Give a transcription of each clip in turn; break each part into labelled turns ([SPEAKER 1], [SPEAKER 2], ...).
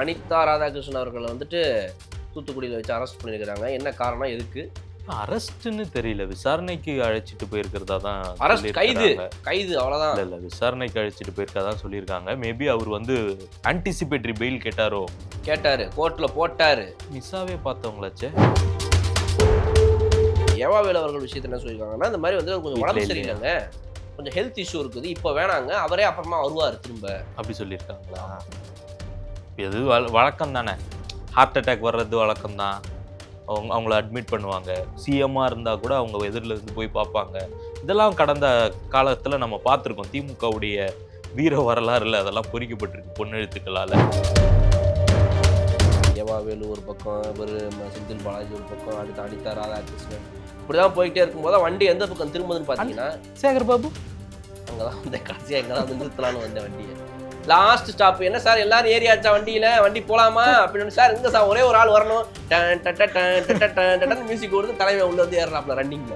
[SPEAKER 1] அனிதா ராதாகிருஷ்ணன் அவர்களை வந்துட்டு தூத்துக்குடியில் வச்சு அரெஸ்ட் பண்ணியிருக்கிறாங்க. என்ன காரணம், எதுக்கு
[SPEAKER 2] அரெஸ்ட்னு தெரியல, விசாரணைக்கு அழைச்சிட்டு போயிருக்கிறதா தான்
[SPEAKER 1] அரெஸ்ட்? கைது அவ்வளவுதான்.
[SPEAKER 2] இல்ல விசாரணைக்கு அழைச்சிட்டு போயிருக்கா சொல்லியிருக்காங்க. மேபி அவர் வந்து ஆன்டிசிபேட்டரி பெயில் கேட்டாரோ.
[SPEAKER 1] கேட்டாரு, கோர்ட்ல போட்டாரு.
[SPEAKER 2] மிஸ்ஸாவே பார்த்தவங்களாச்சே.
[SPEAKER 1] ஏவாவேல் அவர்கள் விஷயத்தை என்ன சொல்லியிருக்காங்கன்னா, இந்த மாதிரி வந்து கொஞ்சம் உடம்பு சரியில்லைங்க, கொஞ்சம் ஹெல்த் இஷ்யூ இருக்குது, இப்போ வேணாங்க, அவரே அப்புறமா வருவார் திரும்ப, அப்படி
[SPEAKER 2] சொல்லியிருக்காங்களா? எது வழக்கம் தானே, ஹார்ட் அட்டாக் வர்றது வழக்கம் தான். அவங்கள அட்மிட் பண்ணுவாங்க. சிஎம்மாக இருந்தால் கூட அவங்க எதிரில் இருந்து போய் பார்ப்பாங்க. இதெல்லாம் கடந்த காலத்தில் நம்ம பார்த்துருக்கோம். திமுகவுடைய வீர வரலாறுல அதெல்லாம் பொறிக்கப்பட்டிருக்கு பொன்னெழுத்துக்களால்.
[SPEAKER 1] ஏவாவேலு ஒரு பக்கம், ஒரு செந்தில் பாலாஜி ஒரு பக்கம், அடுத்து அனிதா ராதாகிருஷ்ணன், இப்படிதான் போயிட்டே இருக்கும்போது வண்டி எந்த பக்கம் திரும்புதுன்னு பார்த்தீங்கன்னா
[SPEAKER 2] சேகர் பாபு
[SPEAKER 1] அங்கதான் வந்து கடைசியாக எங்கே தான் நிறுத்தலான்னு வந்த வண்டியை. லாஸ்ட் ஸ்டாப் என்ன சார், எல்லாரும் ஏரியாச்சா வண்டியில, வண்டி போலாமா அப்படின்னு. சார் இங்க சார் ஒரே ஒரு ஆள் வரணும், மியூசிக் ஓடுது, தலைமை உள்ள வந்து ஏறாப்ல ரன்னிங்ல.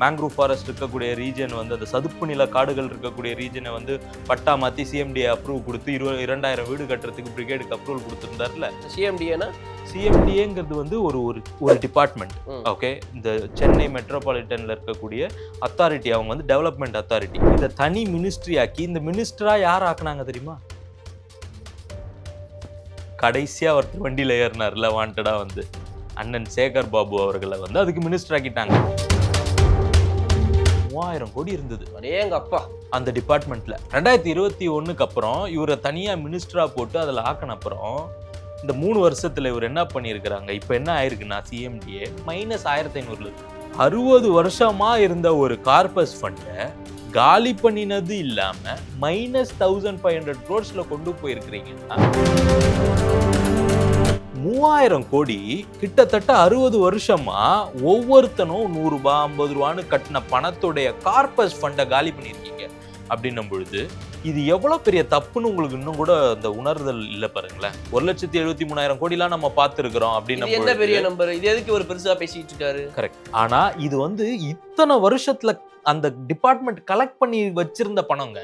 [SPEAKER 2] மேங்க்ரூவ் ஃபாரஸ்ட் இருக்கக்கூடிய ரீஜன் வந்து அந்த சதுப்பு நில காடுகள் இருக்கக்கூடிய ரீஜனை வந்து பட்டா மாற்றி சிஎம்டிஏ அப்ரூவ் கொடுத்து 2000 வீடு கட்டுறதுக்கு பிரிகேடுக்கு அப்ரூவல் கொடுத்துருந்தாருல.
[SPEAKER 1] சிஎம்டிஏனா
[SPEAKER 2] சிஎம்டிஏங்கிறது வந்து ஒரு டிபார்ட்மெண்ட். ஓகே, இந்த சென்னை மெட்ரோபாலிட்டன்ல இருக்கக்கூடிய அத்தாரிட்டி, அவங்க வந்து டெவலப்மெண்ட் அத்தாரிட்டி. இதை தனி மினிஸ்ட்ரி ஆக்கி இந்த மினிஸ்டரா யார் ஆக்குனாங்க தெரியுமா? கடைசியா ஒருத்தர் வண்டியில ஏறினார்ல வாண்டடா வந்து, அண்ணன் சேகர் பாபு அவர்களை வந்து அதுக்கு மினிஸ்டர் ஆக்கிட்டாங்க. 3000 கோடி இருந்தது
[SPEAKER 1] எங்க அப்பா
[SPEAKER 2] அந்த டிபார்ட்மெண்ட்ல. 2021க்கு அப்புறம் இவரை தனியா மினிஸ்டரா போட்டு அதில் ஆக்கின அப்புறம் இந்த 3 வருஷத்துல இவர் என்ன பண்ணியிருக்கிறாங்க, இப்ப என்ன ஆயிருக்குன்னா சிஎம்டிஏ -1500 60 வருஷமா இருந்த ஒரு கார்பஸ் ஃபண்டை காலி பண்ணினது இல்லாம -1500 crores கொண்டு போயிருக்கிறீங்கன்னா 3000 கோடி கிட்டத்தட்ட 60 வருஷமா ஒவ்வொருத்தனும் 100 ரூபாய் 50 ரூபான்னு கட்டின பணத்துடைய கார்பஸ் ஃபண்டை காலி பண்ணியிருக்கீங்க அப்படின்னும் பொழுது இது எவ்வளவு பெரிய தப்புன்னு உங்களுக்கு இன்னும் கூட அந்த உணர்தல் இல்ல பாருங்களேன். 1,73,000 கோடிலாம் நம்ம பார்த்துருக்கிறோம் அப்படின்னு.
[SPEAKER 1] என்ன பெரிய நம்பர், இது எதுக்கு ஒரு பெருசா பேசிட்டு இருக்காரு?
[SPEAKER 2] கரெக்ட். ஆனா இது வந்து இத்தனை வருஷத்துல அந்த டிபார்ட்மெண்ட் கலெக்ட் பண்ணி வச்சிருந்த பணங்க.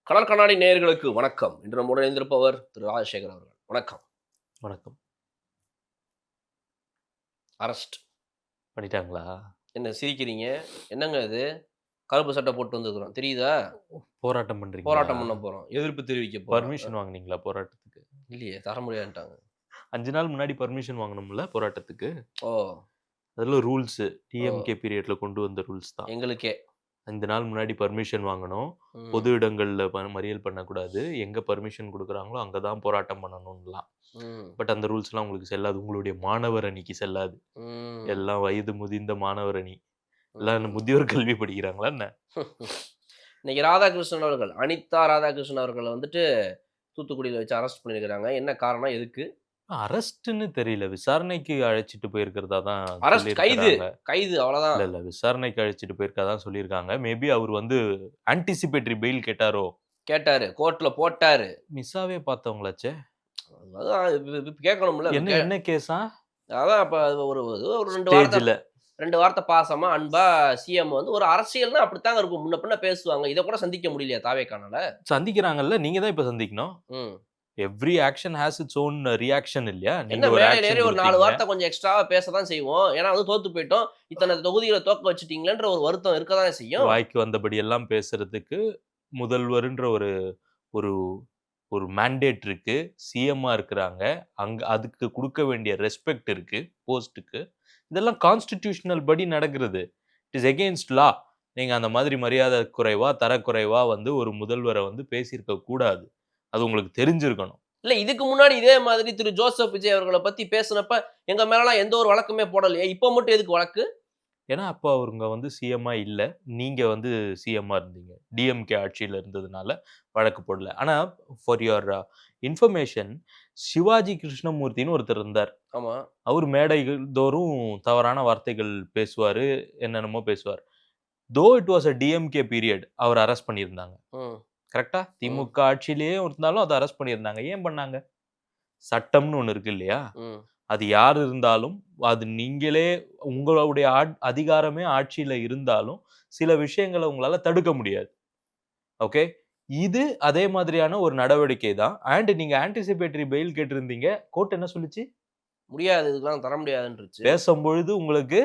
[SPEAKER 1] கடல் கண்ணாடி நேயர்களுக்கு வணக்கம். இன்று நம்முடன் இணைந்திருப்பவர் திரு ராஜசேகர் அவர்கள். வணக்கம்.
[SPEAKER 2] வணக்கம்.
[SPEAKER 1] அரெஸ்ட்
[SPEAKER 2] பண்ணிட்டாங்களா?
[SPEAKER 1] என்ன சிரிக்கிறீங்க? என்னங்க இது, கருப்பு சட்டை போட்டு வந்துருக்கிறோம் தெரியுதா?
[SPEAKER 2] போராட்டம் பண்றீங்க?
[SPEAKER 1] போராட்டம் பண்ண போறோம், எதிர்ப்பு தெரிவிக்க போறோம்.
[SPEAKER 2] பர்மிஷன் வாங்குனீங்களா போராட்டத்துக்கு?
[SPEAKER 1] இல்லையே, தர முடியாதுட்டாங்க.
[SPEAKER 2] 5 நாள் முன்னாடி பர்மிஷன் வாங்கணும்ல போராட்டத்துக்கு.
[SPEAKER 1] ஓ,
[SPEAKER 2] அதெல்லாம் ரூல்ஸ் டிஎம்கே பீரியட்ல கொண்டு வந்த ரூல்ஸ் தான்.
[SPEAKER 1] எங்களுக்கே
[SPEAKER 2] 5 நாள் முன்னாடி பர்மிஷன் வாங்கணும். பொது இடங்கள்ல மறியல் பண்ணக்கூடாது, எங்க பர்மிஷன் கொடுக்குறாங்களோ அங்கதான் போராட்டம் பண்ணணும்லாம். பட் அந்த ரூல்ஸ் எல்லாம் உங்களுக்கு செல்லாது. உங்களுடைய மாணவர் அணிக்கு செல்லாது. எல்லாம் வயது முதிர்ந்த மாணவர் அணி, எல்லாம் முதியோர் கல்வி படிக்கிறாங்களா என்ன?
[SPEAKER 1] இன்னைக்கு ராதாகிருஷ்ணன் அவர்கள், அனிதா ராதாகிருஷ்ணன் அவர்களை வந்துட்டு தூத்துக்குடியில் வச்சு அரெஸ்ட் பண்ணியிருக்கிறாங்க. என்ன காரணம், எதுக்கு?
[SPEAKER 2] அரெஸ்ட்னு தெரியல, விசாரணைக்கு அழைச்சிட்டு போயிருக்கிறதா தான்.
[SPEAKER 1] அரெஸ்ட், கைது அவ்வளவுதான்.
[SPEAKER 2] இல்ல விசாரணைக்கு அழைச்சிட்டு போயிருக்கா சொல்லியிருக்காங்க. மேபி அவர் வந்து ஆன்டிசிபேட்டரி பெயில் கேட்டாரோ.
[SPEAKER 1] கேட்டாரு, கோர்ட்ல போட்டாரு.
[SPEAKER 2] மிஸ்ஸாவே பார்த்தவங்களாச்சே.
[SPEAKER 1] கேட்கணும்ல.
[SPEAKER 2] என்ன கேஸா?
[SPEAKER 1] அதான் அப்ப ஒரு 2 வார்த்தை பாசமா அன்பா சிஎம் வந்து ஒரு அரசியல்னா அப்படித்தாங்க இருக்கும், முன்ன பின்ன பேசுவாங்க. இதை கூட சந்திக்க முடியலையா தாவேக்கானால?
[SPEAKER 2] சந்திக்கிறாங்கல்ல, நீங்க தான் இப்ப சந்திக்கணும். Every action has its own reaction இல்லையா?
[SPEAKER 1] நீங்க ஒரு மேலே ஒரு 4 வார்த்தை கொஞ்சம் எக்ஸ்ட்ராவா பேசதான் செய்வோம். ஏன்னா வந்து தோத்து போயிட்டோம், இத்தனை தொகுதிகளை தோக்க வச்சுட்டீங்களேன்ற ஒரு வருத்தம் இருக்கதான் செய்யும்.
[SPEAKER 2] வாய்க்கு வந்தபடி எல்லாம் பேசுறதுக்கு முதல்வர்ன்ற ஒரு ஒரு மேண்டேட் இருக்கு. சிஎம்மா இருக்கிறாங்க, அங்க அதுக்கு கொடுக்க வேண்டிய ரெஸ்பெக்ட் இருக்கு போஸ்ட்டுக்கு. இதெல்லாம் கான்ஸ்டிடியூஷனல் படி நடக்கிறது. இட் இஸ் எகெயின்ஸ்ட் லா. நீங்க அந்த மாதிரி மரியாதை குறைவா தரக்குறைவா வந்து ஒரு முதல்வரை வந்து பேசியிருக்க கூடாது. அது உங்களுக்கு தெரிஞ்சிருக்கணும்.
[SPEAKER 1] இல்ல, இதுக்கு முன்னாடி இதே மாதிரி திரு ஜோசப் விஜய் அவர்களை பத்தி பேசினப்ப எங்க மேலாம் எந்த ஒரு வழக்குமே போடலையே, இப்ப மட்டும் எதுக்கு வழக்கு?
[SPEAKER 2] ஏன்னா அப்போ அவருங்க வந்து சிஎம்மா இல்லை, நீங்க வந்து சிஎம்மா இருந்தீங்க, டிஎம்கே ஆட்சியில் இருந்ததுனால வழக்கு போடல. ஆனா ஃபார் யுவர் இன்ஃபர்மேஷன், சிவாஜி கிருஷ்ணமூர்த்தின்னு ஒருத்தர் இருந்தார்.
[SPEAKER 1] ஆமா,
[SPEAKER 2] அவர் மேடைகள் தோறும் தவறான வார்த்தைகள் பேசுவாரு, என்னென்னமோ பேசுவார். Though it was a DMK period, அவர் அரெஸ்ட் பண்ணியிருந்தாங்க. கரெக்டா? திமுக ஆட்சியிலேயே இருந்தாலும் அதை அரெஸ்ட் பண்ணியிருந்தாங்க. ஏன் பண்ணாங்க? சட்டம்னு ஒண்ணு இருக்கு இல்லையா? அது யார் இருந்தாலும், அது நீங்களே உங்களுடைய அதிகாரமே ஆட்சியில இருந்தாலும், சில விஷயங்கள உங்களால தடுக்க முடியாது. ஓகே. இது அதே மாதிரியான ஒரு நடவடிக்கை தான். நீங்க ஆன்டிசிபேட்டரி பெயில் கேட்டிருந்தீங்க. கோர்ட் என்ன சொல்லுச்சு?
[SPEAKER 1] முடியாது, இதுக்கெல்லாம் தர முடியாதுன்ருச்சு.
[SPEAKER 2] பேசும்பொழுது உங்களுக்கு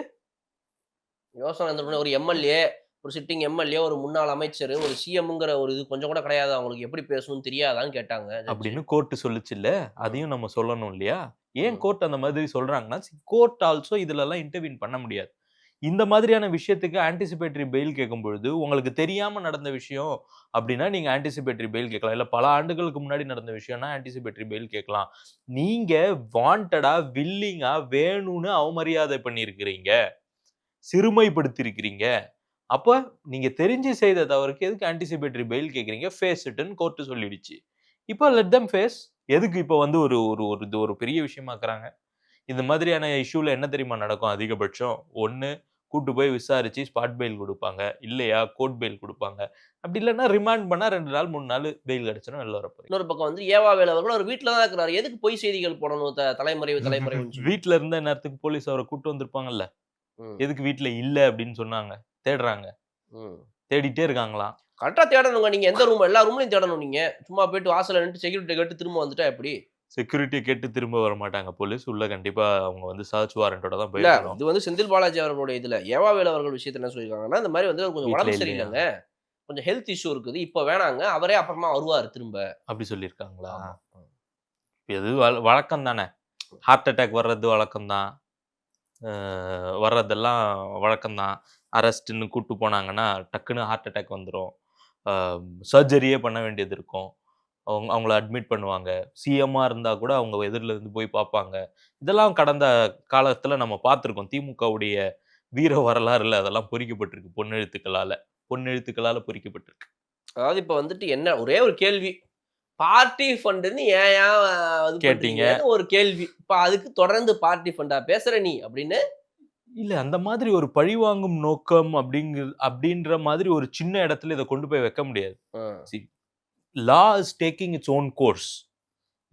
[SPEAKER 1] யோசனை இருந்திருக்கணும். ஒரு எம்எல்ஏ, ஒரு சிட்டிங் எம்எல்ஏ, ஒரு முன்னாள் அமைச்சர், ஒரு சிஎம்ங்கிற ஒரு இது கொஞ்சம் கூட கிடையாது. அவங்களுக்கு எப்படி பேசணும்னு தெரியாதான்னு கேட்டாங்க ஜட்ஜ்.
[SPEAKER 2] அப்படின்னு கோர்ட் சொல்லுச்சுல்ல.
[SPEAKER 1] ம்.
[SPEAKER 2] அதையும் நம்ம சொல்லணும் இல்லையா? ஏன்
[SPEAKER 1] ம்.
[SPEAKER 2] கோர்ட் அந்த மாதிரி சொல்றாங்கன்னா, கோர்ட் ஆல்சோ இதுலலாம் இன்டர்வீன் பண்ண முடியாது. இந்த மாதிரியான விஷயத்துக்கு ஆன்டிசிபேட்டரி பெயில் கேட்கும்பொழுது, உங்களுக்கு தெரியாம நடந்த விஷயம் அப்படின்னா, நீங்க ஆன்டிசிபேட்டரி பெயில் கேட்கலாம். இல்ல பல ஆண்டுகளுக்கு முன்னாடி நடந்த விஷயம்னா, ஆன்டிசிபேட்டரி பெயில் கேட்கலாம். நீங்க வாண்டடா, வில்லிங்கா, வேணும்னு அவமரியாதை பண்ணியிருக்கிறீங்க. சிறுமைப்படுத்தியிருக்கிறீங்க. அப்ப நீங்க தெரிஞ்சு செய்த தவறுக்கு எதுக்கு ஆன்டிசிபேட்டரி பெயில் கேட்கிறீங்க? ஃபேஸ் இட்ன்னு கோர்ட் சொல்லிடுச்சு. இப்ப லெட் தெம் ஃபேஸ். எதுக்கு இப்ப வந்து ஒரு ஒரு ஒரு இது ஒரு பெரிய விஷயமாக்குறாங்க? இந்த மாதிரியான இஷ்யூல என்ன தெரியுமா நடக்கும் அதிகபட்சம்? 1 கூட்டு போய் விசாரிச்சு ஸ்பாட் பெயில் குடுப்பாங்க. இல்லையா கோர்ட் பெயில் குடுப்பாங்க. அப்படி இல்லன்னா ரிமாண்ட் பண்ணா 2 நாள், 3 நாள் பெயில் கிடைச்சிரும். வெளில வர போறீங்க.
[SPEAKER 1] இன்னொரு பக்கம் வந்து ஏவாவேலு அவர்கள் அவர் வீட்ல தான் இருக்கிறாரு. எதுக்கு பொய் செய்திகள் போடணும்? தலைமறைவு தலைமறைவுன்னு சொல்லி.
[SPEAKER 2] வீட்ல இருந்த நேரத்துக்கு போலீஸ் அவர கூட்டு வந்திருப்பாங்கல்ல.
[SPEAKER 1] ம்.
[SPEAKER 2] எதுக்கு வீட்ல இல்ல அப்படின்னு சொன்னாங்க. தேடுறாங்க.
[SPEAKER 1] ம்.
[SPEAKER 2] தேடிட்டே இருக்காங்களாம்.
[SPEAKER 1] கரெக்ட்டா தேடணுங்க. நீங்க எந்த ரூம் எல்லா ரூம்லயும் தேடணும் நீங்க. சும்மா போயிட்டு வாசல்ல நின்னுட்டு செக்யூரிட்டி கேட்டு திரும்ப வந்துட்டா எப்படி?
[SPEAKER 2] செக்யூரிட்டிய கேட்டு திரும்ப வரமாட்டாங்க போலீஸ். உள்ள கண்டிப்பா அவங்க வந்து சர்ச் வாரண்டோட தான்
[SPEAKER 1] இல்ல,
[SPEAKER 2] போயிருக்கணும்.
[SPEAKER 1] இது வந்து செந்தில் பாலாஜி அவர்களுடைய இதுல. ஏவாவேலு அவர்கள் விஷயத்துல என்ன சொல்லியிருக்காங்கன்னா, இந்த மாரி வந்து அவருக்கு கொஞ்சம்
[SPEAKER 2] வீட்ல
[SPEAKER 1] உடம்பு
[SPEAKER 2] இல்லையா?
[SPEAKER 1] சரியில்லங்க. கொஞ்சம் ஹெல்த் இஷ்யூ இருக்குது. இப்ப வேணாங்க. அவரே அப்புறமா வருவாரு திரும்ப.
[SPEAKER 2] அப்படி சொல்லியிருக்காங்களா?
[SPEAKER 1] ஆமா.
[SPEAKER 2] இது வழக்கம் தானே. ஹார்ட் அட்டாக் வர்றது வழக்கம் தான். அ வர்றதெல்லாம் வழக்கம் தான். அரெஸ்ட்ன்னு கூட்டு போனாங்கன்னா, டக்குனு ஹார்ட் அட்டாக் வந்துரும். அ சர்ஜரியே பண்ண வேண்டியது இருக்கும். அவங்கள அட்மிட் பண்ணுவாங்க. சிஎம்மா இருந்தா கூட அவங்க எதிர்ல இருந்து போய் பார்ப்பாங்க. இதெல்லாம் கடந்த காலத்துல நம்ம பார்த்துருக்கோம். திமுகவுடைய வீர வரலாறுல அதெல்லாம் பொறிக்கப்பட்டிருக்கு பொன்னெழுத்துக்களால. பொன்னெழுத்துக்களால பொறிக்கப்பட்டிருக்கு.
[SPEAKER 1] அதாவது இப்ப வந்துட்டு என்ன ஒரே ஒரு கேள்வி. பார்ட்டி ஃபண்டுன்னு ஏன்யா இது
[SPEAKER 2] கேட்டீங்க.
[SPEAKER 1] பண்றீங்கன்னு ஒரு கேள்வி. இப்ப அதுக்கு தொடர்ந்து பார்ட்டி ஃபண்டா பேசுற நீ அப்படின்னு
[SPEAKER 2] இல்ல அந்த மாதிரி ஒரு பழிவாங்கும் நோக்கம் அப்படின்ற மாதிரி ஒரு சின்ன இடத்துல இத கொண்டு போய் வைக்க முடியாது.
[SPEAKER 1] அ.
[SPEAKER 2] சி லா is taking its own course.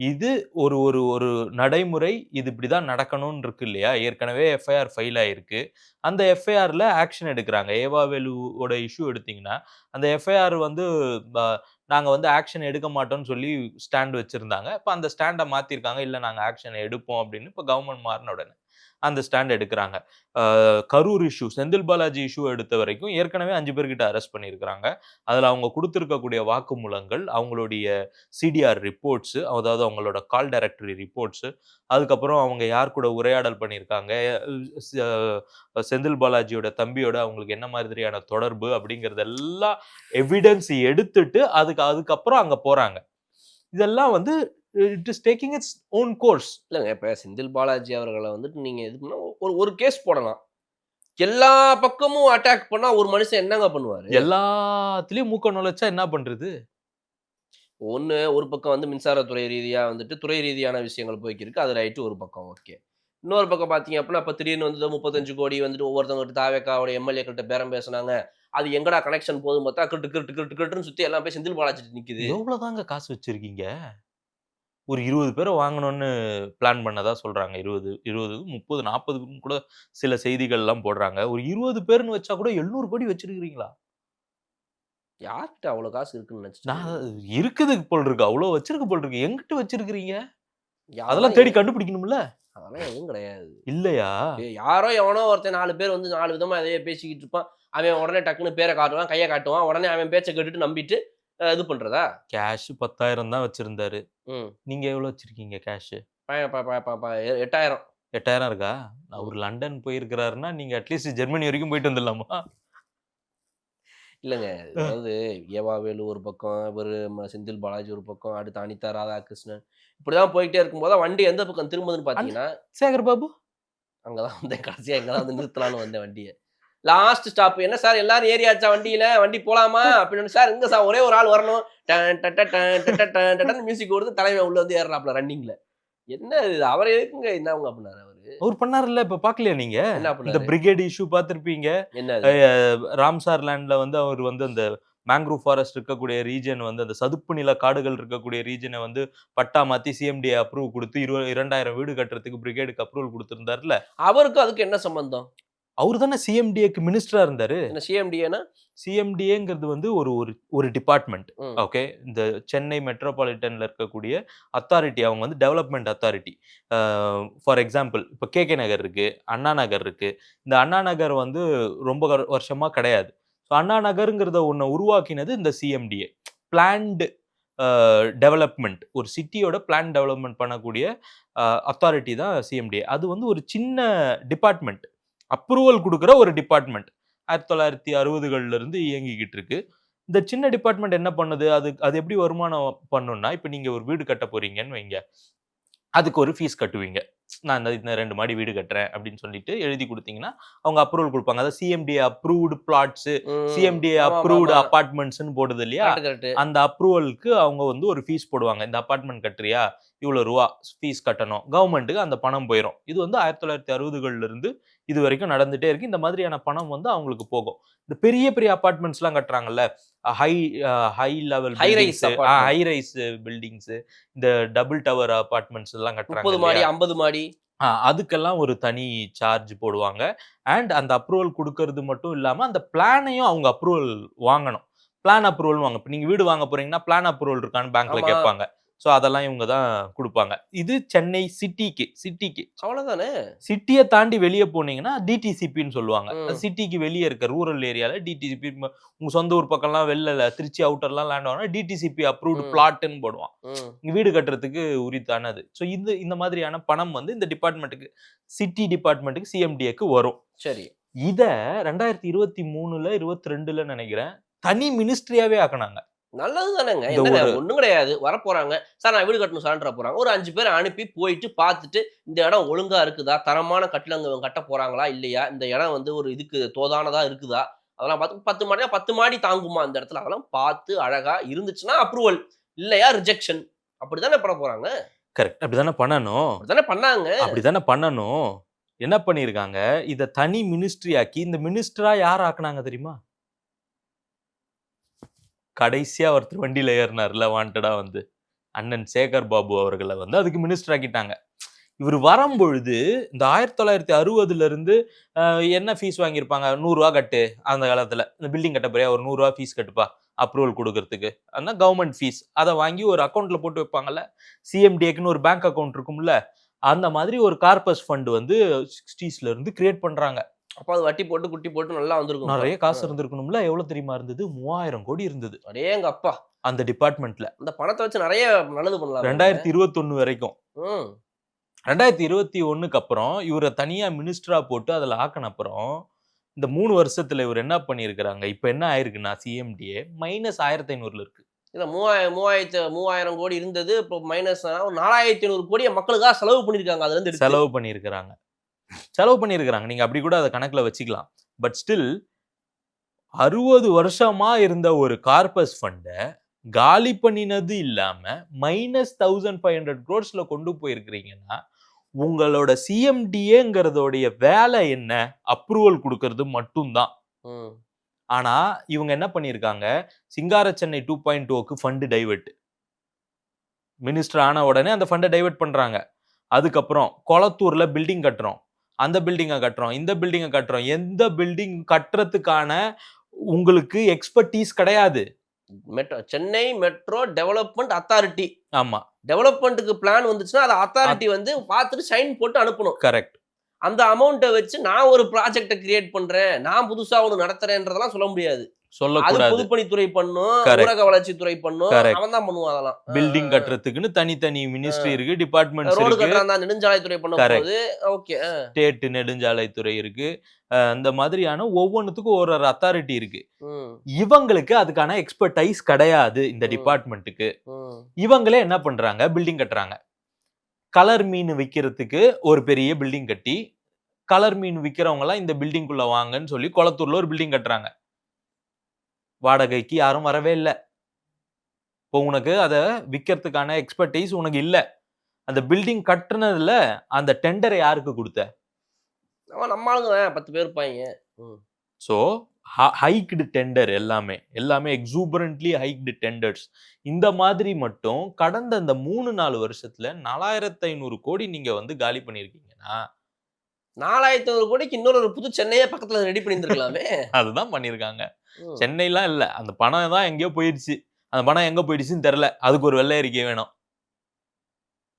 [SPEAKER 2] இது ஒரு ஒரு ஒரு நடைமுறை. இது இப்படிதான் நடக்கணும்னு இருக்கு இல்லையா? ஏற்கனவே எஃப்ஐஆர் ஃபைல் ஆயிருக்கு. அந்த எஃப்ஐஆர்ல ஆக்ஷன் எடுக்குறாங்க. ஏவாவேலுவோட இஷ்யூ எடுத்தீங்கன்னா, அந்த எஃப்ஐஆர் வந்து ப நாங்க வந்து ஆக்ஷன் எடுக்க மாட்டோம்னு சொல்லி ஸ்டாண்ட் வச்சிருந்தாங்க. இப்ப அந்த ஸ்டாண்ட மாத்திருக்காங்க. இல்ல நாங்க ஆக்ஷன் எடுப்போம் அப்படின்னு இப்ப கவர்ன்மென்ட் மாறுன உடனே அந்த ஸ்டாண்ட் எடுக்குறாங்க. கரூர் இஷ்யூ, செந்தில் பாலாஜி இஷ்யூ எடுத்த வரைக்கும் ஏற்கனவே 5 பேர்கிட்ட அரெஸ்ட் பண்ணியிருக்கிறாங்க. அதுல அவங்க குடுத்திருக்கக்கூடிய வாக்குமூலங்கள், அவங்களுடைய சிடிஆர் ரிப்போர்ட்ஸ், அதாவது அவங்களோட கால் டைரக்டரி ரிப்போர்ட்ஸ், அதுக்கப்புறம் அவங்க யார் கூட உரையாடல் பண்ணியிருக்காங்க, செந்தில் பாலாஜியோட தம்பியோட அவங்களுக்கு என்ன மாதிரியான தொடர்பு அப்படிங்கிறதெல்லாம் எவிடன்ஸ் எடுத்துட்டு அதுக்கப்புறம் அங்க போறாங்க. இதெல்லாம் வந்து it is taking its own course.
[SPEAKER 1] இல்லங்க இப்ப செந்தில் பாலாஜி அவர்கள வந்துட்டு நீங்க இது பண்ணா ஒரு ஒரு கேஸ் போடலாம். எல்லா பக்கமும் அட்டாக் பண்ணா ஒரு மனுஷன் என்னங்க பண்ணுவாரு?
[SPEAKER 2] எல்லாத்துலயும் மூக்க நுழைச்சா என்ன பண்றது?
[SPEAKER 1] ஒண்ணு ஒரு பக்கம் வந்து மின்சாரத்துறை ரீதியா வந்துட்டு துறை ரீதியான விஷயங்கள் போய்க்கிருக்கு. அது ரைட் ஒரு பக்கம் ஓகே. இன்னொரு பக்கம் பார்த்தீங்க அப்டின்னா, அப்ப திடீர்னு வந்து 35,00,00,000 வந்துட்டு ஒவ்வொருத்தவங்ககிட்ட தாவேக்காவோட எம்எல்ஏக்கள்ட்ட பேரம் பேசுனாங்க. அது எங்கடா கனெக்ஷன் போகுதுன்னு பார்த்தா, கிட்டு கிட்டு கிட்டு கிட்டுன்னு சுத்தி எல்லாம் போய் செந்தில் பாலாஜிட்ட நிக்குது.
[SPEAKER 2] எவ்வளோதாங்க காசு வச்சிருக்கீங்க? ஒரு 20 பேர வாங்கணும்னு பிளான் பண்ணதா சொல்றாங்க. 20, 30, 40ன்னு கூட சில செய்திகள்லாம் போடுறாங்க. ஒரு 20 பேருன்னு வச்சா கூட 700 கோடி வச்சிருக்கிறீங்களா?
[SPEAKER 1] யார்கிட்ட அவ்வளோ காசு இருக்குன்னு நெனச்சுட்டு
[SPEAKER 2] நான்
[SPEAKER 1] இருக்கீங்க?
[SPEAKER 2] இருக்குது போல் இருக்கு. அவ்ளோ வச்சிருக்கு போல் இருக்கு. எங்கிட்டு வச்சிருக்கிறீங்க? அதெல்லாம்
[SPEAKER 1] அதெல்லாம்
[SPEAKER 2] தேடி கண்டுபிடிக்கணும்ல?
[SPEAKER 1] அதெல்லாம் எதுவும் கிடையாது.
[SPEAKER 2] இல்லையா?
[SPEAKER 1] யாரோ எவனோ ஒருத்தன் 4 பேர் வந்து 4 விதமா எதையோ பேசிக்கிட்டு இருப்பான். அவன் உடனே டக்குன்னு பேர காட்டுவான், கைய காட்டுவான். உடனே அவன் பேச்ச கேட்டுட்டு நம்பிட்டு இது பண்றதா?
[SPEAKER 2] கேஷ் 10,000 தான் வச்சிருந்தாரு.
[SPEAKER 1] ம்.
[SPEAKER 2] நீங்க எவ்வளோ வச்சிருக்கீங்க கேஷ்?
[SPEAKER 1] ப ப ப ப ப 8,000.
[SPEAKER 2] 8,000 இருக்கா?
[SPEAKER 1] ம்.
[SPEAKER 2] அவரு லண்டன் போயிருக்கிறாருன்னா, நீங்க அட்லீஸ்ட் ஜெர்மனி வரைக்கும் போயிட்டு வந்துடலாமா?
[SPEAKER 1] இல்லங்க. அதாவது ஏவாவேலு ஒரு பக்கம், இவரு செந்தில் பாலாஜி ஒரு பக்கம், அடுத்து அனிதா ராதாகிருஷ்ணன். இப்படிதான் போயிட்டே இருக்கும்போது தான் வண்டி எந்த பக்கம் திரும்புதுன்னு
[SPEAKER 2] அண்ட்
[SPEAKER 1] பார்த்தீங்கன்னா,
[SPEAKER 2] சேகர் பாபு?
[SPEAKER 1] அங்க தான் வந்தேன். கடைசியா இங்க தான் வந்து நிறுத்தலான்னு வந்தேன் வண்டிய. Last stop. "என்ன சார் எல்லாரும் ஏறியாச்சா வண்டியில? வண்டி போலாமா?" அப்படின்னு. "சார் இங்க சார் ஒரே ஒரு ஆள் வரணும்." டன் டட டன் டட டன் டடன்னு மியூசிக் ஓடுது. தலைவன் உள்ள வந்து ஏறுறாப்ல ரன்னிங்ல. என்ன இது? அவர எதுக்குங்க என்னவங்க பண்ணாரு அவரு?
[SPEAKER 2] அவரு பண்ணாருல்ல, இப்ப பார்க்கலையா நீங்க?
[SPEAKER 1] என்ன
[SPEAKER 2] இந்த
[SPEAKER 1] பண்ணாரு?
[SPEAKER 2] பிரிகேட் இஷ்யூ பார்த்திருப்பீங்க.
[SPEAKER 1] என்னது?
[SPEAKER 2] ராம்சார் லேண்ட்ல வந்து அவரு வந்து அந்த மேங்க்ரூவ் ஃபாரஸ்ட் இருக்கக்கூடிய ரீஜன் வந்து அந்த சதுப்பு நில காடுகள் இருக்கக்கூடிய ரீஜனை வந்து பட்டா மாத்தி சிஎம்டிஏ அப்ரூவ் கொடுத்து 2000 வீடு கட்டுறதுக்கு பிரிகேடுக்கு அப்ரூவல் கொடுத்திருந்தாருல.
[SPEAKER 1] அவருக்கும் அதுக்கு என்ன சம்பந்தம்?
[SPEAKER 2] அவரு தானே சிஎம்டிஏக்கு மினிஸ்டரா இருந்தாரு.
[SPEAKER 1] என்ன சிஎம்டிஏன்னா?
[SPEAKER 2] சிஎம்டிஏங்கிறது வந்து ஒரு ஒரு ஒரு டிபார்ட்மெண்ட்.
[SPEAKER 1] ம்.
[SPEAKER 2] ஓகே. இந்த சென்னை மெட்ரோபாலிட்டன்ல இருக்கக்கூடிய அத்தாரிட்டி. அவங்க வந்து டெவலப்மெண்ட் அத்தாரிட்டி. ஃபார் எக்ஸாம்பிள் இப்ப கேகே நகர் இருக்கு, அண்ணா நகர் இருக்கு. இந்த அண்ணா நகர் வந்து ரொம்ப வருஷமா கிடையாது. ஸோ அண்ணா நகருங்கிறத ஒண்ண உருவாக்கினது இந்த சிஎம்டிஏ. Planned development. ஒரு சிட்டியோட பிளான் டெவலப்மெண்ட் பண்ணக்கூடிய அத்தாரிட்டி தான் சிஎம்டிஏ. அது வந்து ஒரு சின்ன டிபார்ட்மெண்ட். அப்ரூவல் குடுக்குற ஒரு டிபார்ட்மெண்ட். 1960கள்ல இருந்து இயங்கிக்கிட்டு இருக்கு. இந்த சின்ன டிபார்ட்மெண்ட் என்ன பண்ணுது? அது அது எப்படி வருமானம் பண்ணும்னா, இப்ப நீங்க ஒரு வீடு கட்ட போறீங்கன்னு வைங்க. அதுக்கு ஒரு ஃபீஸ் கட்டுவீங்க. நான் இந்த 2 மாடி வீடு கட்டுறேன் அப்படின்னு சொல்லிட்டு எழுதி குடுத்தீங்கன்னா, அவங்க அப்ரூவல் குடுப்பாங்க. அதாவது CMDA approved flats, CMDA approved
[SPEAKER 1] ஆமாமாமா.
[SPEAKER 2] அபார்ட்மெண்ட்ஸ்ன்னு போடுது இல்லையா?
[SPEAKER 1] Correct, correct.
[SPEAKER 2] அந்த அப்ரூவலுக்கு அவங்க வந்து ஒரு ஃபீஸ் போடுவாங்க. இந்த அபார்ட்மெண்ட் கட்டுறியா? இவ்வளோ ரூவா ஃபீஸ் கட்டணும். கவர்மெண்ட்டுக்கு அந்த பணம் போயிரும். இது வந்து 1960கள்ல இருந்து இதுவரைக்கும் நடந்துட்டே இருக்கு. இந்த மாதிரியான பணம் வந்து அவங்களுக்கு போகும். இந்த பெரிய பெரிய அபார்ட்மெண்ட்ஸ்லாம் கட்டுறாங்கல்ல, high high level
[SPEAKER 1] high rise
[SPEAKER 2] buildings,
[SPEAKER 1] apartment.
[SPEAKER 2] High rise buildings, இந்த டபுள் டவர் அபார்ட்மெண்ட்ஸ் எல்லாம் கட்டுறாங்க
[SPEAKER 1] 30
[SPEAKER 2] இல்லையா?
[SPEAKER 1] மாடி, 50 மாடி.
[SPEAKER 2] அதுக்கெல்லாம் ஒரு தனி சார்ஜ் போடுவாங்க. அண்ட் அந்த அப்ரூவல் குடுக்கறது மட்டும் இல்லாம, அந்த பிளானையும் அவங்க அப்ரூவல் வாங்கணும். பிளான் அப்ரூவல்னு வாங்க. இப்ப நீங்க வீடு வாங்க போறீங்கன்னா, பிளான் அப்ரூவல் இருக்கான்னு பேங்க்ல
[SPEAKER 1] ஆமா.
[SPEAKER 2] கேட்பாங்க. சோ அதெல்லாம் இவங்க தான் குடுப்பாங்க. இது சென்னை சிட்டிக்கு.
[SPEAKER 1] அவ்வளவுதானே.
[SPEAKER 2] சிட்டிய தாண்டி வெளிய போனீங்கன்னா, டிடிசிபின்னு சொல்லுவாங்க.
[SPEAKER 1] ம்.
[SPEAKER 2] சிட்டிக்கு வெளிய இருக்க ரூரல் ஏரியால டிடிசிபி. உங்க சொந்த ஊர் பக்கம்லாம் வெளில திருச்சி அவுட்டர்லாம் லேண்ட் வாங்குனா டிடிசிபி அப்ரூவ்டு
[SPEAKER 1] ம்.
[SPEAKER 2] பிளாட்ன்னு போடுவான்.
[SPEAKER 1] ம்.
[SPEAKER 2] இங்க வீடு கட்டுறதுக்கு உரித்தானது. ஸோ இந்த மாதிரியான பணம் வந்து இந்த டிபார்ட்மெண்ட்டுக்கு, சிட்டி டிபார்ட்மெண்ட்டுக்கு சிஎம்டிஏக்கு வரும்.
[SPEAKER 1] சரி.
[SPEAKER 2] இத 2023ல 22ல நினைக்கிறேன் தனி மினிஸ்ட்ரியாவே ஆக்குனாங்க.
[SPEAKER 1] நல்லது தானேங்க.
[SPEAKER 2] இந்த
[SPEAKER 1] என்னங்க
[SPEAKER 2] ஒரு
[SPEAKER 1] ஒண்ணும் கிடையாது. வரப்போறாங்க. சார் நான் வீடு கட்டணும் சார்ன்ற போறாங்க. ஒரு 5 பேர அனுப்பி போயிட்டு பார்த்துட்டு, இந்த இடம் ஒழுங்கா இருக்குதா? தரமான கட்டிடங்கள் கட்டப் போறாங்களா? இல்லையா? இந்த இடம் வந்து ஒரு இதுக்கு தோதானதா இருக்குதா? அதெல்லாம் பார்த்து 10 மாடினா 10 மாடி தாங்குமா அந்த இடத்துல? அதெல்லாம் பார்த்து அழகா இருந்துச்சுன்னா அப்ரூவல். இல்லையா ரிஜெக்ஷன். அப்படித்தானே பண்ண போறாங்க.
[SPEAKER 2] கரெக்ட். அப்படிதானே பண்ணணும்.
[SPEAKER 1] அப்படித்தானே பண்ணாங்க.
[SPEAKER 2] அப்படிதானே பண்ணணும். என்ன பண்ணியிருக்காங்க, இத தனி மினிஸ்ட்ரி ஆக்கி, இந்த மினிஸ்டரா யார் ஆக்குனாங்க தெரியுமா? கடைசியா ஒருத்தர் வண்டியில ஏறினார்ல வாண்டடா வந்து. அண்ணன் சேகர் பாபு அவர்கள வந்து அதுக்கு மினிஸ்டர் ஆக்கிட்டாங்க. இவரு வரும்பொழுது இந்த 1960ல இருந்து என்ன ஃபீஸ் வாங்கியிருப்பாங்க? ரூ. 100 கட்டு அந்த காலத்துல. இந்த பில்டிங் கட்ட போறியா? ஒரு ரூ. 100 ஃபீஸ் கட்டுப்பா. அப்ரூவல் குடுக்குறதுக்கு. அதான் கவர்ன்மெண்ட் ஃபீஸ். அத வாங்கி ஒரு அக்கவுண்ட்ல போட்டு வைப்பாங்கல்ல. சிஎம்டிஏக்குன்னு ஒரு பேங்க் அக்கவுண்ட் இருக்கும்ல. அந்த மாதிரி ஒரு கார்பஸ் ஃபண்ட் வந்து 60ஸ்ல இருந்து கிரியேட் பண்றாங்க.
[SPEAKER 1] அப்ப அது வட்டி போட்டு, குட்டி போட்டு நல்லா வந்திருக்கும் இப்ப.
[SPEAKER 2] நெறைய காசு இருந்திருக்கணும்ல. எவ்வளவு தெரியுமா இருந்தது? 3000 கோடி இருந்தது.
[SPEAKER 1] அடேங்கப்பா!
[SPEAKER 2] அந்த டிபார்ட்மெண்ட்ல.
[SPEAKER 1] அந்த பணத்த வச்சு நெறைய நல்லது பண்ணலாமேங்க.
[SPEAKER 2] 2021 வரைக்கும்.
[SPEAKER 1] ம்.
[SPEAKER 2] 2021க்கு அப்புறம் இவர தனியா மினிஸ்டரா போட்டு அதுல ஆக்குன அப்புறம், இந்த 3 வருஷத்துல இவரு என்ன பண்ணியிருக்கிறாங்க? இப்ப என்ன ஆயிருக்குன்னா சிஎம்டிஏ -1500ல இருக்கு.
[SPEAKER 1] இல்ல 3000 கோடி இருந்தது. இப்போ மைனஸ் ஒரு 4500 கோடிய மக்களுக்காக செலவு பண்ணியிருக்காங்க அதுலருந்து எடுத்து.
[SPEAKER 2] செலவு பண்ணியிருக்கிறாங்க. செலவு பண்ணியிருக்கிறாங்க. நீங்க அப்படி கூட அத கணக்குல வச்சுக்கலாம். பட் ஸ்டில் 60 வருஷமா இருந்த ஒரு கார்பஸ் ஃபண்ட காலி பண்ணினது இல்லாம -1500 crores கொண்டு போயிருக்கிறீங்கன்னா, உங்களோட சிஎம்டிஏங்கிறதோடைய வேலை என்ன? அப்ரூவல் குடுக்கிறது மட்டும் தான்.
[SPEAKER 1] ம்.
[SPEAKER 2] ஆனா, இவங்க என்ன பண்ணியிருக்காங்க, சிங்கார சென்னை 2.0க்கு ஃபண்ட் டைவர்ட். மினிஸ்டர் ஆன உடனே அந்த ஃபண்ட டைவர்ட் பண்றாங்க. அதுக்கப்புறம் கொளத்தூர்ல பில்டிங் கட்டுறோம். அந்த பில்டிங்க கட்டுறோம். இந்த பில்டிங்க கட்டுறோம். எந்த பில்டிங் கட்டுறதுக்கான உங்களுக்கு எக்ஸ்பர்டீஸ் கிடையாது.
[SPEAKER 1] Chennai metro development authority.
[SPEAKER 2] ஆமா.
[SPEAKER 1] டெவலப்மென்ட்க்கு பிளான் வந்துச்சுன்னா, அத அத்தாரிட்டி வந்து பார்த்துட்டு சைன் போட்டு அனுப்பணும்.
[SPEAKER 2] கரெக்ட்.
[SPEAKER 1] அந்த அமௌண்ட்ட வச்சு நான் ஒரு ப்ராஜெக்ட்ட கிரியேட் பண்றேன். நான் புதுசா ஒண்ணு நடத்துறேன்றதெல்லாம் சொல்ல முடியாது. அது
[SPEAKER 2] சொல்லக்கூடாது.
[SPEAKER 1] பொதுப்பணித்துறை பண்ணும்.
[SPEAKER 2] Correct.
[SPEAKER 1] ஊரக வளர்ச்சித்துறை பண்ணும்.
[SPEAKER 2] Correct.
[SPEAKER 1] அவன் தான் பண்ணுவான் அதெல்லாம்.
[SPEAKER 2] பில்டிங் கட்டுறதுக்குன்னு தனித்தனி மினிஸ்ட்ரி இருக்கு, டிபார்ட்மெண்ட்ஸ்
[SPEAKER 1] ரோடு
[SPEAKER 2] இருக்கு.
[SPEAKER 1] கட்டுறான் தான் நெடுஞ்சாலைத்துறை பண்ணும்போது ஓகே.
[SPEAKER 2] ஸ்டேட் நெடுஞ்சாலைத்துறை இருக்கு. அந்த மாதிரியான ஒவ்வொன்னுத்துக்கும் ஒரு ஒரு அத்தாரிட்டி இருக்கு.
[SPEAKER 1] ம்.
[SPEAKER 2] இவங்களுக்கு அதுக்கான எக்ஸ்பர்டைஸ் கிடையாது இந்த டிபார்ட்மெண்ட்டுக்கு.
[SPEAKER 1] ம்.
[SPEAKER 2] இவங்களே என்ன பண்றாங்க? பில்டிங் கட்டுறாங்க. கலர் மீன் விக்கிறதுக்கு ஒரு பெரிய பில்டிங் கட்டி, கலர் மீன் விக்கிறவங்க எல்லாம் இந்த பில்டிங்குள்ள வாங்கன்னு சொல்லி கொளத்தூர்ல ஒரு பில்டிங் கட்டுறாங்க. வாடகைக்கு யாரும் வரவே இல்ல. இப்போ உனக்கு அத விக்கிறதுக்கான எக்ஸ்பர்டைஸ் உனக்கு இல்ல. அந்த பில்டிங் கட்டுனதுல அந்த டெண்டரை யாருக்கு குடுத்த?
[SPEAKER 1] அவன் நம்ம ஆளுங்க 10 பேர் இருப்பாய்ங்க. ம்.
[SPEAKER 2] ஸோ ஹைக்டு டெண்டர் எல்லாமே எக்ஸூபரண்ட்லி ஹைக்டு டெண்டர்ஸ். இந்த மாதிரி மட்டும் கடந்த இந்த 3-4 வருஷத்துல 4500 கோடி நீங்க வந்து காலி பண்ணியிருக்கீங்கன்னா
[SPEAKER 1] 4500 கோடிக்கு இன்னொரு ஒரு புது சென்னையே பக்கத்துல ரெடி பண்ணியிருந்திருக்கலாமே.
[SPEAKER 2] அதுதான் பண்ணியிருக்காங்க.
[SPEAKER 1] ம்.
[SPEAKER 2] சென்னைலாம் இல்ல. அந்த பணம் தான் எங்கேயோ போயிடுச்சு. அந்த பணம் எங்க போயிடுச்சுன்னு தெரியல. அதுக்கு ஒரு வெள்ளை அறிக்கை வேணும்.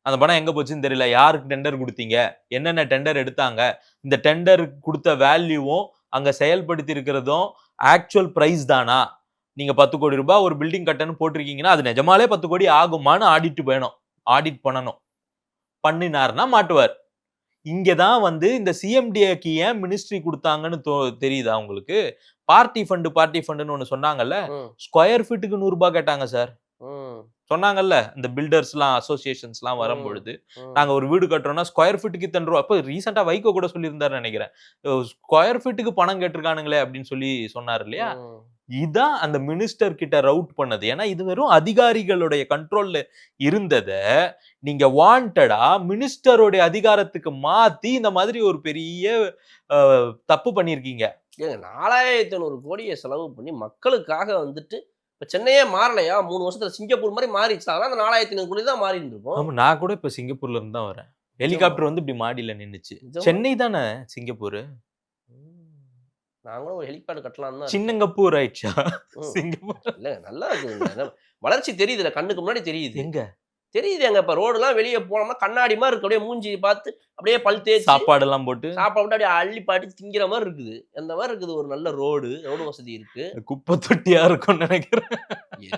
[SPEAKER 2] அந்த பணம் எங்க போச்சுன்னு தெரியல. யாருக்கு டெண்டர் குடுத்தீங்க? என்னென்ன டெண்டர் எடுத்தாங்க? இந்த டெண்டர் குடுத்த வேல்யூவும், அங்க செயல்படுத்தி இருக்கிறதும் ஆக்சுவல் பிரைஸ் தானா? நீங்க 10 கோடி ரூபாய் ஒரு பில்டிங் கட்டணும்னு போட்டிருக்கீங்கன்னா, அது நிஜமாலே 10 கோடி ஆகுமான்னு ஆடிட் பண்ணணும். பண்ணினார்னா மாட்டுவார். இங்க தான் வந்து இந்த சிஎம்டிஏக்கு ஏன் மினிஸ்ட்ரி குடுத்தாங்கன்னு தெரியுதா உங்களுக்கு? பார்ட்டி ஃபண்டுன்னு ஒண்ணு சொன்னாங்கல்ல.
[SPEAKER 1] ம்.
[SPEAKER 2] ஸ்கொயர் ஃபீட்டுக்கு ரூ. 100 கேட்டாங்க சார்.
[SPEAKER 1] ம்.
[SPEAKER 2] சொன்னாங்கல்ல. இந்த பில்டர்ஸ்லாம் அசோசியேஷன்ஸ்லாம்
[SPEAKER 1] ம்.
[SPEAKER 2] வரும்பொழுது,
[SPEAKER 1] ம்.
[SPEAKER 2] நாங்க ஒரு வீடு கட்டுறோம்னா ஸ்கொயர் ஃபீட்டுக்கு இத்தன ரூவா. அப்ப ரீசென்ட்டா வைகோ கூட சொல்லியிருந்தாருன்னு நெனைக்கிறேன். ஸ்கொயர் ஃபீட்டுக்கு பணம் கேட்டிருக்கானுங்களே அப்படின்னு சொல்லி சொன்னாரு இல்லையா?
[SPEAKER 1] ம்.
[SPEAKER 2] இதான் அந்த மினிஸ்டர் கிட்ட ரவுட் பண்ணது. ஏன்னா இது வெறும் அதிகாரிகளுடைய கண்ட்ரோல்ல இருந்தத நீங்க வாண்டடா மினிஸ்டருடைய அதிகாரத்துக்கு மாத்தி இந்த மாதிரி ஒரு பெரிய தப்பு பண்ணியிருக்கீங்க.
[SPEAKER 1] ஏங்க 4500 கோடிய செலவு பண்ணி மக்களுக்காக வந்துட்டு இப்ப சென்னையே மாறலையா? 3 வருஷத்துல சிங்கப்பூர் மாரி மாறிடுச்சு. அதான் அந்த 4500 கோடி தான் மாறி இருந்திருக்கும்.
[SPEAKER 2] ஆமா, நான் கூட இப்ப சிங்கப்பூர்ல இருந்து தான் வரேன்.
[SPEAKER 1] நிஜமா?
[SPEAKER 2] ஹெலிகாப்டர் வந்து இப்படி மாடியில நின்னுச்சு.
[SPEAKER 1] நிஜமா?
[SPEAKER 2] சென்னை தானே சிங்கப்பூர்.
[SPEAKER 1] ம். நாங்களும் ஒரு ஹெலிபேட் கட்டலாம்னு தான் இருக்கோம்.
[SPEAKER 2] சின்னங்கப்பூர் ஆயிடுச்சா?
[SPEAKER 1] ம்.
[SPEAKER 2] சிங்கப்பூர்
[SPEAKER 1] இல்லங்க நல்லா இருக்குதுங்க. வளர்ச்சி தெரியுதுல்ல. கண்ணுக்கு முன்னாடி தெரியுது.
[SPEAKER 2] எங்க?
[SPEAKER 1] தெரியுதுங்க. இப்ப ரோடுலாம் வெளிய போனோம்னா கண்ணாடி மாரி இருக்கு. அப்படியே மூஞ்சிய பார்த்து அப்படியே பல் தேய்ச்சு
[SPEAKER 2] சாப்பாடெல்லாம் போட்டு
[SPEAKER 1] சாப்பாடு அப்படியே அள்ளி பாட்டி திங்கிற மாரி இருக்குது. அந்த மாரி இருக்குது ஒரு நல்ல ரோடு வசதி இருக்கு.
[SPEAKER 2] குப்பை தொட்டியா இருக்கும்னு நினைக்கிறேன்.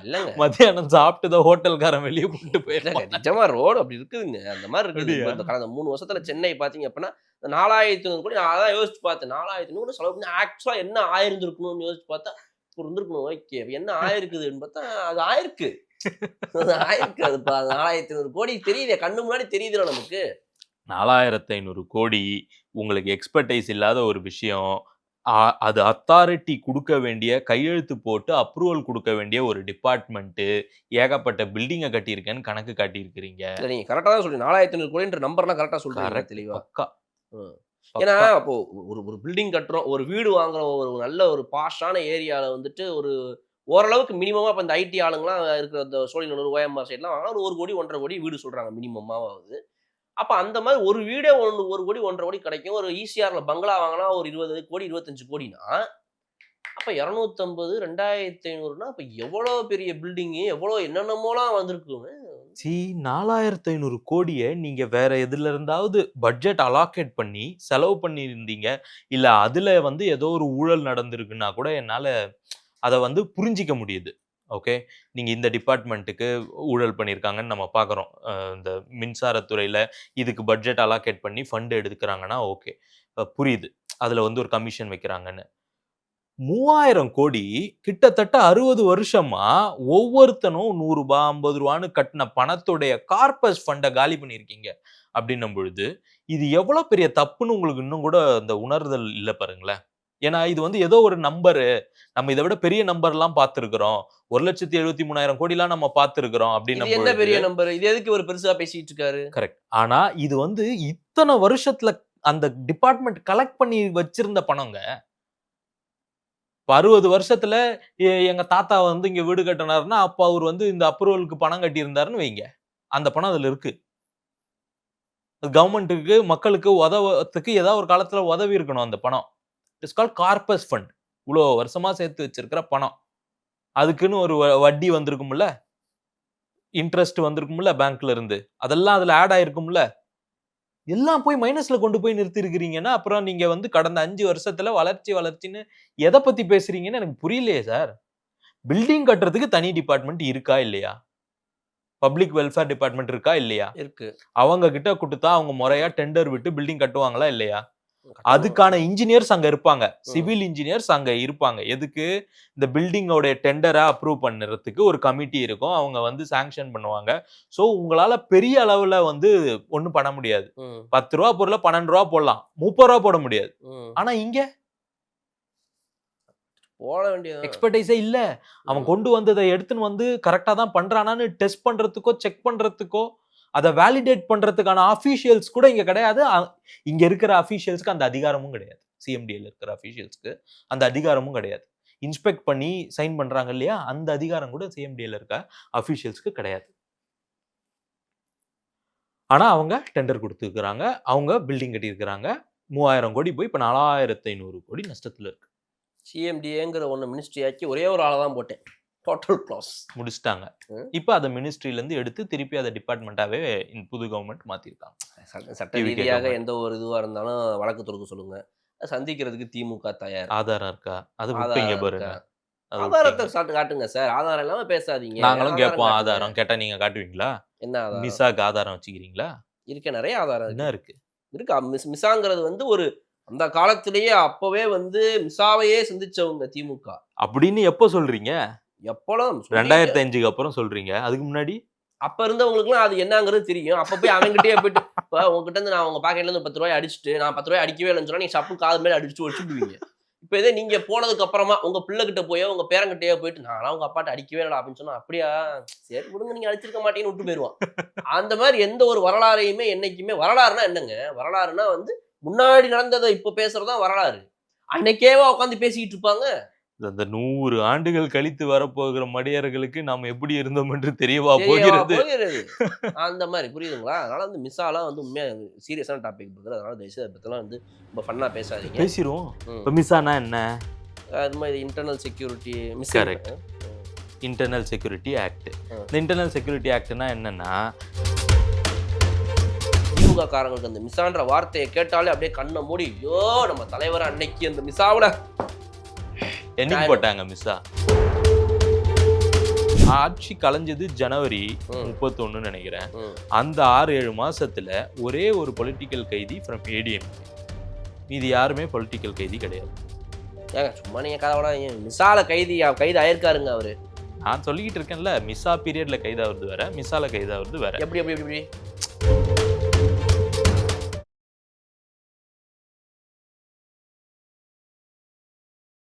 [SPEAKER 1] இல்லங்க.
[SPEAKER 2] மத்தியானம் சாப்பிட்டு ஹோட்டல்காரன் வெளிய கூட்டிட்டு
[SPEAKER 1] இல்லங்க.
[SPEAKER 2] போயிருப்பான்.
[SPEAKER 1] நிஜமா ரோடு அப்படி இருக்குதுங்க. அந்த மாரி இருக்குது.
[SPEAKER 2] அப்படியா?
[SPEAKER 1] இப்ப இந்த கடந்த 3 வருஷத்துல சென்னை பார்த்தீங்க அப்படின்னா, இந்த 4500 கோடி நான் அதான் யோசிச்சு பார்த்தேன். 4500 செலவு பண்ணி ஆக்சுவலா என்ன ஆயிருந்திருக்கணும்னு யோசிச்சு பார்த்தா, இப்ப இருந்திருக்கணும். ஓகே. என்ன ஆயிருக்குதுன்னு பார்த்தா, அது ஆயிருக்கு. அது ஆயிருக்கு. அது 4500 கோடி தெரியுதே. கண்ணு முன்னாடி தெரியுதுல்ல நமக்கு.
[SPEAKER 2] 4500 கோடி உங்களுக்கு எக்ஸ்பர்டைஸ் இல்லாத ஒரு விஷயம். அது அத்தாரிட்டி குடுக்க வேண்டிய கையெழுத்து போட்டு அப்ரூவல் குடுக்க வேண்டிய ஒரு டிபார்ட்மெண்ட். ஏகப்பட்ட பில்டிங்க கட்டியிருக்கேன்னு கணக்கு காட்டியிருக்கிறீங்க.
[SPEAKER 1] இல்ல நீங்க கரெக்ட்டா தான் சொல்றீங்க. 4500 கோடின்ற நம்பர்லாம் கரெக்ட்டா சொல்றீங்க
[SPEAKER 2] கரெக்ட்.
[SPEAKER 1] தெளிவா.
[SPEAKER 2] பக்கா.
[SPEAKER 1] ம். ஏன்னா,
[SPEAKER 2] பக்கா.
[SPEAKER 1] அப்போ ஒரு ஒரு பில்டிங் கட்டுறோம். ஒரு வீடு வாங்குறோம். ஒரு நல்ல ஒரு பாஷான ஏரியால வந்துட்டு ஒரு ஓரளவுக்கு மினிமமா இப்ப இந்த ஐடி ஆளுங்கலாம் இருக்கிற இந்த சோழிங்கநல்லூர், ஓஎம்ஆர் சைட்லாம் வாங்குனா ஒரு 1 கோடி, 1.5 கோடி வீடு சொல்றாங்க மினிமமாவது. அப்ப அந்த மாரி ஒரு வீடே 1 கோடி, 1.5 கோடி கிடைக்கும். ஒரு ஈசிஆர்ல பங்களா வாங்குனா ஒரு 20 கோடி, 25 கோடின்னா, அப்ப 250, 2500ன்னா அப்ப எவ்வளோ பெரிய பில்டிங்கு, எவ்வளோ என்னென்னமோலாம் வந்திருக்குங்க.
[SPEAKER 2] 4500 கோடிய நீங்க வேற எதுல இருந்தாவது பட்ஜெட் அலோகேட் பண்ணி செலவு பண்ணியிருந்தீங்க. இல்ல அதுல வந்து ஏதோ ஒரு ஊழல் நடந்திருக்குன்னா கூட என்னால அத வந்து புரிஞ்சிக்க முடியுது. ஓகே. நீங்க இந்த டிபார்ட்மென்ட்க்கு ஊழல் பண்ணியிருக்காங்கன்னு நம்ம பார்க்குறோம். இந்த மின்சாரத்துறையில இதுக்கு பட்ஜெட் அலோகேட் பண்ணி ஃபண்ட் எடுக்குறாங்கன்னா ஓகே. புரியுது. அதுல வந்து ஒரு கமிஷன் வைக்கிறாங்கன்னு. 3000 கோடி கிட்டத்தட்ட 60 வருஷமா ஒவ்வொருத்தனும் ரூ. 100 ரூ. 50ன்னு கட்டின பணத்துடைய கார்பஸ் ஃபண்ட காலி பண்ணியிருக்கீங்க. அப்படின்னும் பொழுது, இது எவ்வளோ பெரிய தப்புன்னு உங்களுக்கு இன்னும் கூட அந்த உணர்தல் இல்ல பாருங்களேன். ஏன்னா இது வந்து ஏதோ ஒரு நம்பரு. நம்ம இத விட பெரிய நம்பர்லாம் பார்த்திருக்கிறோம். 1,73,000 கோடிலாம் நம்ம பார்த்திருக்கிறோம்
[SPEAKER 1] இது
[SPEAKER 2] அப்படின்னும்
[SPEAKER 1] என்ன
[SPEAKER 2] பொழுது
[SPEAKER 1] பெரிய நம்பர்? இது எதுக்கு இவரு பெருசா பேசிட்டு இருக்காரு?
[SPEAKER 2] கரெக்ட். ஆனா இது வந்து இத்தன வருஷத்துல அந்த டிபார்ட்மெண்ட் கலெக்ட் பண்ணி வச்சிருந்த பணங்க. இப்ப 60 வருஷத்துல எங்க தாத்தா வந்து இங்க வீடு கட்டினாருன்னா, அப்ப அவரு வந்து இந்த அப்ரூவலுக்கு பணம் கட்டியிருந்தாருன்னு வைங்க. அந்த பணம் அதுல இருக்கு. கவர்மெண்ட்டுக்கு மக்களுக்கு உதவத்துக்கு ஏதாவது ஒரு காலத்துல உதவி இருக்கணும் அந்த பணம். It is called corpus fund. இவ்ளோ வருஷமா சேர்த்து வச்சிருக்கிற பணம். அதுக்குன்னு ஒரு வட்டி வந்திருக்கும்ல. இன்ட்ரெஸ்ட் வந்திருக்கும்ல பேங்க்ல இருந்து. அதெல்லாம் அதுல ஆட் ஆயிருக்கும்ல. எல்லாம் போய் மைனஸ்ல கொண்டு போய் நிறுத்தி இருக்கிறீங்கன்னா, அப்புறம் நீங்க வந்து கடந்த 5 வருஷத்துல வளர்ச்சின்னு எத பத்தி பேசுறீங்கன்னு எனக்கு புரியலையே சார். பில்டிங் கட்டுறதுக்கு தனி டிபார்ட்மெண்ட் இருக்கா இல்லையா? பப்ளிக் வெல்ஃபேர் டிபார்ட்மெண்ட் இருக்கா இல்லையா?
[SPEAKER 1] இருக்கு.
[SPEAKER 2] அவங்க கிட்ட குடுத்தா அவங்க முறையா டெண்டர் விட்டு பில்டிங் கட்டுவாங்களா இல்லையா?
[SPEAKER 1] கட்டணும்.
[SPEAKER 2] அதுக்கான இன்ஜினியர்ஸ் அங்க இருப்பாங்க.
[SPEAKER 1] ம்.
[SPEAKER 2] சிவில் இன்ஜினியர்ஸ் அங்க இருப்பாங்க. எதுக்கு? இந்த பில்டிங்கோட டெண்டர அப்ரூவ் பண்றதுக்கு ஒரு கமிட்டி இருக்கும். அவங்க வந்து சாங்ஷன் பண்ணுவாங்க. சோ உங்களால பெரிய அளவுல வந்து ஒண்ணும் பண்ண முடியாது. ரூ.
[SPEAKER 1] ம்.
[SPEAKER 2] 10 பொருள ரூ. 12 போடலாம். ரூ. 30 போட முடியாது.
[SPEAKER 1] ம்.
[SPEAKER 2] ஆனா இங்க
[SPEAKER 1] போட வேண்டியது தான்.
[SPEAKER 2] எக்ஸ்பர்டைஸே இல்ல. அவன்
[SPEAKER 1] ம்.
[SPEAKER 2] கொண்டு வந்தத எடுத்துன்னு வந்து கரெக்ட்டா தான் பண்றானான்னு டெஸ்ட் பண்றதுக்கோ, செக் பண்றதுக்கோ, அத வேலிடேட் பண்றதுக்கான ஆஃபிஷியல்ஸ் கூட இங்க கிடையாது. இங்க இருக்கிற ஆஃபிஷியல்ஸ்க்கு அந்த அதிகாரமும் கிடையாது. சிஎம்டியில் இருக்கிற அஃபீஷியல்ஸ்க்கு அந்த அதிகாரமும் கிடையாது. இன்ஸ்பெக்ட் பண்ணி சைன் பண்றாங்க இல்லையா, அந்த அதிகாரம் கூட சிஎம்டியில் இருக்க அஃபீஷியல்ஸ்க்கு கிடையாது. ஆனா அவங்க டெண்டர் கொடுத்துருக்காங்க, அவங்க பில்டிங் கட்டியிருக்கிறாங்க. 3000 கோடி போய் இப்போ 4500 கோடி நஷ்டத்துல இருக்கு.
[SPEAKER 1] சிஎம்டிஏங்கிற ஒன்று மினிஸ்ட்ரி ஆக்கி ஒரே ஒரு ஆளை தான் போட்டேன். டோட்டல் க்ளாஸ்
[SPEAKER 2] முடிச்சிட்டாங்க. இப்போ அதை மினிஸ்ட்ரியில இருந்து எடுத்து திருப்பி அதை டிபார்ட்மெண்ட்டாவே புது கவர்மெண்ட் மாத்திருக்காங்க.
[SPEAKER 1] சட்ட
[SPEAKER 2] TVK
[SPEAKER 1] ரீதியாக
[SPEAKER 2] government.
[SPEAKER 1] எந்த ஒரு இதுவாக இருந்தாலும் வழக்கு தொடுக்க சொல்லுங்க. சந்திக்கிறதுக்கு திமுக தயார்.
[SPEAKER 2] ஆதாரம் இருக்கா? அது
[SPEAKER 1] ஆதாரம்
[SPEAKER 2] விட்டீங்க
[SPEAKER 1] இருக்கா?
[SPEAKER 2] பாருங்க. அது
[SPEAKER 1] ஆதாரத்தை
[SPEAKER 2] விட்டீங்க.
[SPEAKER 1] காட்டுங்க சார். ஆதாரம் இல்லாம பேசாதீங்க.
[SPEAKER 2] நாங்களும்
[SPEAKER 1] ஆதாரம்
[SPEAKER 2] கேட்போம்
[SPEAKER 1] காட்டுங்க.
[SPEAKER 2] ஆதாரம். கேட்டா நீங்க காட்டுவீங்களா?
[SPEAKER 1] என்ன ஆதாரம்?
[SPEAKER 2] மிசாக்கு ஆதாரம் வச்சுக்கிறீங்களா?
[SPEAKER 1] இருக்க நிறைய ஆதாரம்
[SPEAKER 2] என்ன
[SPEAKER 1] இருக்கு.
[SPEAKER 2] இருக்கு?
[SPEAKER 1] மிசாங்கிறது வந்து ஒரு அந்த காலத்திலேயே அப்பவே வந்து மிசாவையே சிந்திச்சவங்க திமுக.
[SPEAKER 2] அப்படின்னு எப்போ சொல்றீங்க?
[SPEAKER 1] எப்பளும்
[SPEAKER 2] 2005க்கு அப்புறம் சொல்றீங்க. அதுக்கு முன்னாடி
[SPEAKER 1] அப்ப இருந்தவங்களுக்குலாம் அது என்னங்கிறது தெரியும். அப்ப போய் அவங்ககிட்டயே போயிட்டு இப்ப உங்ககிட்ட இருந்து நான் உங்க பாக்கெட்ல இருந்து 10 ரூபாய் அடிச்சுட்டு நான் 10 ரூபாய் அடிக்கவே இல்லைன்னு சொன்னா நீங்க சப்பு காது மேல அடிச்சு வச்சுடுவீங்க. இப்ப இதே நீங்க போனதுக்கு அப்புறமா உங்க பிள்ளை கிட்ட போயோ உங்க பேரங்கிட்டயோ போயிட்டு நான்லாம் உங்க அப்பாட்ட அடிக்கவே இல்லடா அப்படின்னு சொன்னா அப்படியா சரி விடுங்க நீங்க அடிச்சிருக்க மாட்டீங்கன்னு விட்டு போயிருவான். அந்த மாதிரி எந்த ஒரு வரலாறையுமே என்னைக்குமே வரலாறுனா என்னங்க? வரலாறுனா வந்து முன்னாடி நடந்ததை இப்ப பேசுறதுதான் வரலாறு. அன்னைக்கேவா உட்காந்து பேசிக்கிட்டு இருப்பாங்க.
[SPEAKER 2] அந்த 100 ஆண்டுகள் கழித்து வரப்போகிற மடியர்களுக்கு நாம் எப்படி இருந்தோம் என்று தெரியவா
[SPEAKER 1] தெரியவா
[SPEAKER 2] போகிறது?
[SPEAKER 1] போகிறது. அந்த மாதிரி புரியுதுங்களா? அதனால வந்து மிஸ்ஸாலாம் வந்து உண்மையா சீரியஸான டாபிக் இருக்குது. அதனால தயவுசெய்து அதை பத்திலாம் வந்து ரொம்ப ஃபன்னா பேசாதீங்க.
[SPEAKER 2] பேசிருவோம்.
[SPEAKER 1] ம்.
[SPEAKER 2] இப்போ மிஸ்ஸானா என்ன?
[SPEAKER 1] அது மாதிரி internal security
[SPEAKER 2] Correct. Internal security act. இந்த இன்டர்னல் செக்யூரிட்டி ஆக்ட்னா என்னன்னா,
[SPEAKER 1] திமுக காரங்களுக்கு அந்த மிஸ்ஸான்ற வார்த்தையை கேட்டாலே அப்படியே கண்ணை மூடி ஐயோ நம்ம தலைவர் அன்னைக்கு அந்த மிஸ்ஸாவுல
[SPEAKER 2] என்னைக்கு போட்டாங்க மிஸ்ஸா? ஆட்சி கலைஞ்சது ஜனவரி 31 நினைக்கிறேன். அந்த 6-7 மாசத்துல ஒரே ஒரு பொலிட்டிக்கல் கைதி ஃப்ரம் ஏடிஎம். மீதி யாருமே பொலிட்டிக்கல் கைதி கிடையாது.
[SPEAKER 1] ஏங்க சும்மா நீங்க கதை மிஸ்ஸால கைது ஆயிருக்காருங்க அவரு.
[SPEAKER 2] நான் சொல்லிக்கிட்டு இருக்கேன்ல, மிஸ்ஸா பீரியட்ல கைதாகிறது வேற, மிஸ்ஸால கைதாகிறது வேற.
[SPEAKER 1] எப்படி எப்படி எப்படி